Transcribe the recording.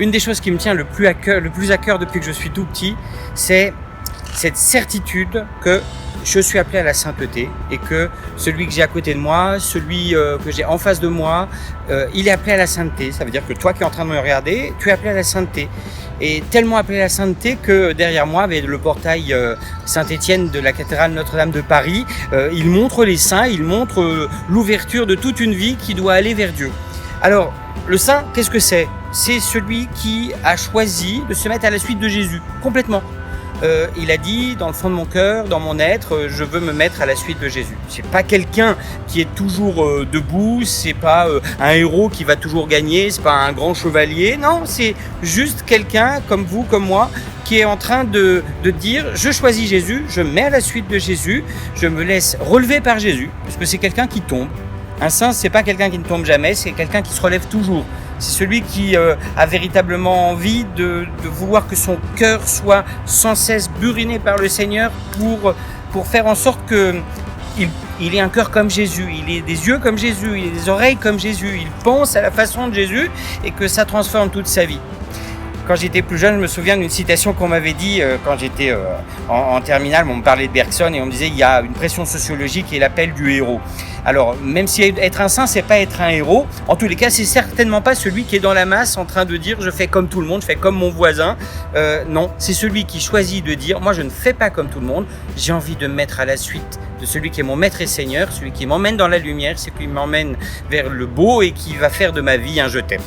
Une des choses qui me tient le plus à cœur depuis que je suis tout petit, c'est cette certitude que je suis appelé à la sainteté et que celui que j'ai à côté de moi, celui que j'ai en face de moi, il est appelé à la sainteté. Ça veut dire que toi qui es en train de me regarder, tu es appelé à la sainteté. Et tellement appelé à la sainteté que derrière moi, avec le portail Saint-Étienne de la cathédrale Notre-Dame de Paris, il montre les saints, il montre l'ouverture de toute une vie qui doit aller vers Dieu. Alors, le saint, qu'est-ce que c'est ? C'est celui qui a choisi de se mettre à la suite de Jésus, complètement. Il a dit, dans le fond de mon cœur, dans mon être, je veux me mettre à la suite de Jésus. C'est pas quelqu'un qui est toujours debout, c'est pas un héros qui va toujours gagner, c'est pas un grand chevalier, non, c'est juste quelqu'un comme vous, comme moi, qui est en train de dire, je choisis Jésus, je me mets à la suite de Jésus, je me laisse relever par Jésus, parce que c'est quelqu'un qui tombe. Un saint, c'est pas quelqu'un qui ne tombe jamais, c'est quelqu'un qui se relève toujours. C'est celui qui a véritablement envie de vouloir que son cœur soit sans cesse buriné par le Seigneur pour faire en sorte qu'il ait un cœur comme Jésus, il ait des yeux comme Jésus, il ait des oreilles comme Jésus, il pense à la façon de Jésus et que ça transforme toute sa vie. Quand j'étais plus jeune, je me souviens d'une citation qu'on m'avait dit quand j'étais en terminale. On me parlait de Bergson et on me disait il y a une pression sociologique et l'appel du héros. Alors, même si être un saint, c'est pas être un héros, en tous les cas, c'est certainement pas celui qui est dans la masse en train de dire je fais comme tout le monde, je fais comme mon voisin. Non, c'est celui qui choisit de dire moi je ne fais pas comme tout le monde, j'ai envie de me mettre à la suite de celui qui est mon maître et seigneur, celui qui m'emmène dans la lumière, celui qui m'emmène vers le beau et qui va faire de ma vie un je t'aime.